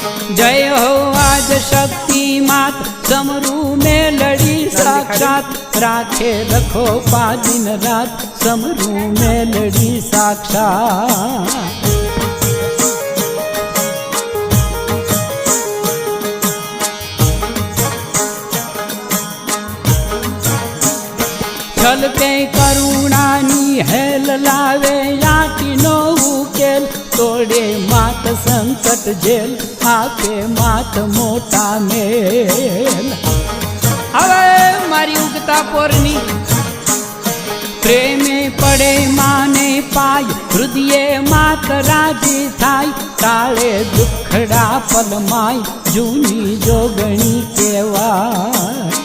जय हो आज शक्ति मात समरू में लड़ी साक्षात राखे रखो पा दिन रात समरू में लड़ी साक्षात। छल के करुणानी हेल लावे याती नो उकेल तोड़े मात संकट जेल आपे मात मोटा मेल। હવે મારી ઉગતા પોરની પ્રેમે પડે માને પાય હૃદયે માત રાજી થાય તાળે દુખડા પલમાય જૂની જોગણી કહેવાય।